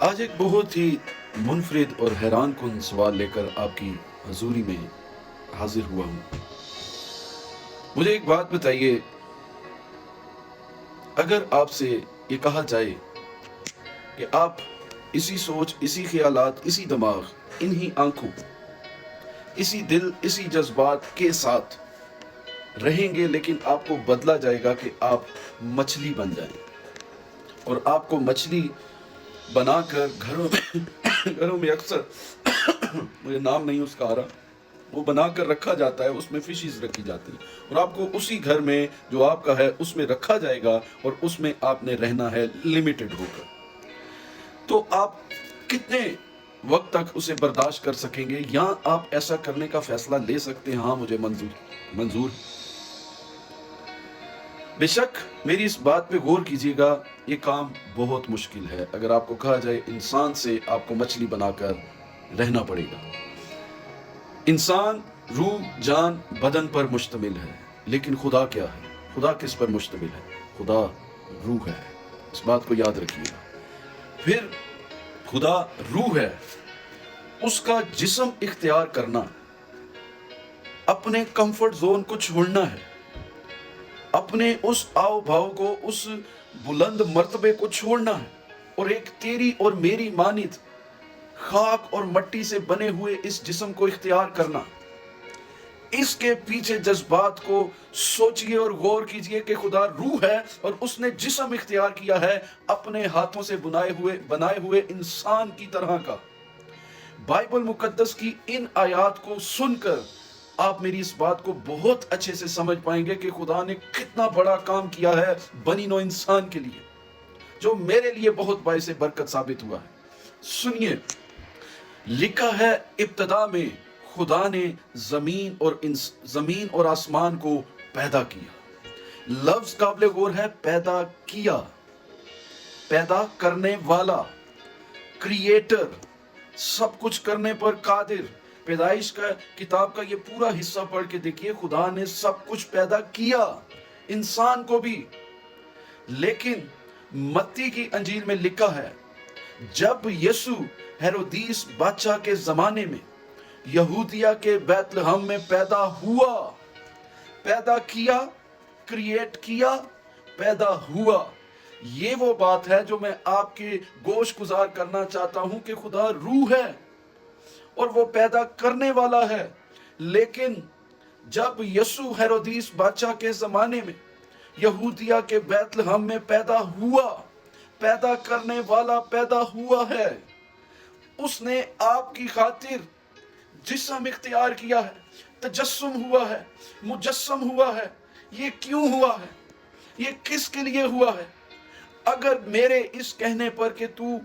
آج ایک بہت ہی منفرد اور حیران کن سوال لے کر آپ کی حضوری میں حاضر ہوا ہوں۔ مجھے ایک بات بتائیے، اگر آپ سے یہ کہا جائے کہ آپ اسی سوچ، اسی خیالات، اسی دماغ، انہی آنکھوں، اسی دل، اسی جذبات کے ساتھ رہیں گے، لیکن آپ کو بدلا جائے گا کہ آپ مچھلی بن جائیں، اور آپ کو مچھلی بنا کر گھروں میں اکثر مجھے نام نہیں اس کا آ رہا، وہ بنا کر رکھا جاتا ہے، اس میں فشیز رکھی جاتی ہیں، اور آپ کو اسی گھر میں جو آپ کا ہے اس میں رکھا جائے گا، اور اس میں آپ نے رہنا ہے لمیٹڈ ہو کر۔ تو آپ کتنے وقت تک اسے برداشت کر سکیں گے، یا آپ ایسا کرنے کا فیصلہ لے سکتے ہیں؟ ہاں، مجھے منظور۔ بے شک میری اس بات پہ غور کیجیے گا، یہ کام بہت مشکل ہے۔ اگر آپ کو کہا جائے انسان سے آپ کو مچھلی بنا کر رہنا پڑے گا۔ انسان روح، جان، بدن پر مشتمل ہے، لیکن خدا کیا ہے؟ خدا کس پر مشتمل ہے؟ خدا روح ہے، اس بات کو یاد رکھیے گا۔ پھر خدا روح ہے، اس کا جسم اختیار کرنا، اپنے کمفرٹ زون کو چھوڑنا ہے، اپنے اس آؤ بھاؤ کو، اس بلند مرتبے کو چھوڑنا ہے، اور ایک تیری اور میری مانند خاک اور مٹی سے بنے ہوئے اس جسم کو اختیار کرنا۔ اس کے پیچھے جذبات کو سوچئے اور غور کیجئے کہ خدا روح ہے، اور اس نے جسم اختیار کیا ہے اپنے ہاتھوں سے بنائے ہوئے انسان کی طرح کا۔ بائبل مقدس کی ان آیات کو سن کر آپ میری اس بات کو بہت اچھے سے سمجھ پائیں گے کہ خدا نے کتنا بڑا کام کیا ہے بنی نوع انسان کے لیے، جو میرے لیے بہت باعث برکت ثابت ہوا ہے۔ سنیے، لکھا ہے ابتدا میں خدا نے زمین اور آسمان کو پیدا کیا۔ لفظ قابل غور ہے، پیدا کیا، پیدا کرنے والا، کریٹر، سب کچھ کرنے پر قادر۔ پیدائش کا کتاب کا یہ پورا حصہ پڑھ کے دیکھیے، خدا نے سب کچھ پیدا کیا، انسان کو بھی۔ لیکن متی کی انجیل میں لکھا ہے، جب یسوع ہیرودیس بادشاہ کے زمانے میں یہودیہ کے بیت لحم میں پیدا ہوا، پیدا کیا، کریٹ کیا، پیدا ہوا۔ یہ وہ بات ہے جو میں آپ کے گوش گزار کرنا چاہتا ہوں کہ خدا روح ہے اور وہ پیدا کرنے والا ہے۔ لیکن جب یسوع ہیرودیس بادشاہ کے زمانے میں یہودیہ کے بیت لحم میں پیدا ہوا، پیدا کرنے والا پیدا ہوا ہے۔ اس نے آپ کی خاطر جسم اختیار کیا ہے، تجسم ہوا ہے، مجسم ہوا ہے۔ یہ کیوں ہوا ہے؟ یہ کس کے لیے ہوا ہے؟ اگر میرے اس کہنے پر کہ تو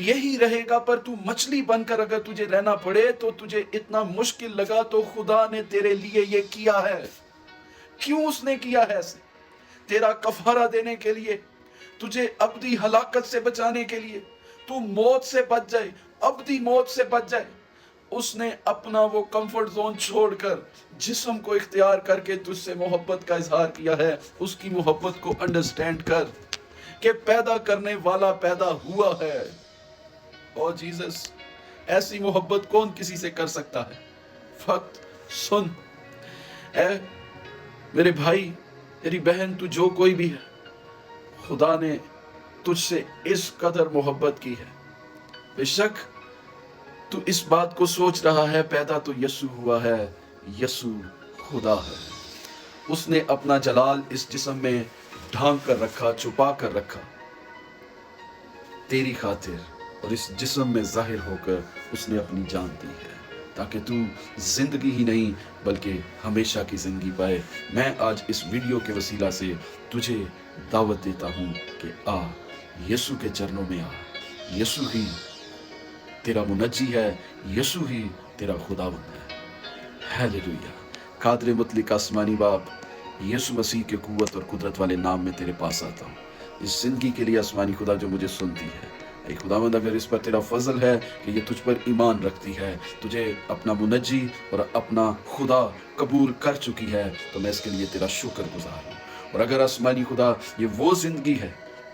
یہی رہے گا پر تو مچھلی بن کر اگر تجھے رہنا پڑے تو تجھے اتنا مشکل لگا، تو خدا نے تیرے لیے یہ کیا ہے۔ کیوں اس نے کیا ہے ایسے؟ تیرا کفارہ دینے کے لیے، تجھے ابدی ہلاکت سے بچانے کے لیے، تو موت سے بچ جائے، ابدی موت سے بچ جائے۔ اس نے اپنا وہ کمفرٹ زون چھوڑ کر جسم کو اختیار کر کے تجھ سے محبت کا اظہار کیا ہے۔ اس کی محبت کو انڈرسٹینڈ کر کہ پیدا کرنے والا پیدا ہوا ہے۔ او جیزس، ایسی محبت کون کسی سے کر سکتا ہے؟ فقط سن، اے میرے بھائی، میری بہن، تو جو کوئی بھی ہے، خدا نے تجھ سے اس قدر محبت کی ہے۔ بے شک تو اس بات کو سوچ رہا ہے، پیدا تو یسوع ہوا ہے، یسوع خدا ہے۔ اس نے اپنا جلال اس جسم میں ڈھانک کر رکھا، چھپا کر رکھا تیری خاطر، اور اس جسم میں ظاہر ہو کر اس نے اپنی جان دی ہے، تاکہ تو زندگی ہی نہیں بلکہ ہمیشہ کی زندگی پائے۔ میں آج اس ویڈیو کے وسیلہ سے تجھے دعوت دیتا ہوں کہ آ، یسوع کے چرنوں میں آ۔ یسوع ہی تیرا منجی ہے، یسوع ہی تیرا خداوند ہے۔ ہیلیلویا۔ قادر مطلق آسمانی باپ، یسوع مسیح کے قوت اور قدرت والے نام میں تیرے پاس آتا ہوں، اس زندگی کے لیے آسمانی خدا جو مجھے سنتی ہے۔ اے خداوند، اگر اس پر تیرا فضل ہے کہ یہ تجھ پر ایمان رکھتی ہے، تجھے اپنا منجی اور اپنا خدا قبول کر چکی ہے، تو میں اس کے لیے تیرا شکر گزار ہوں۔ اور اگر آسمانی خدا یہ وہ زندگی ہے،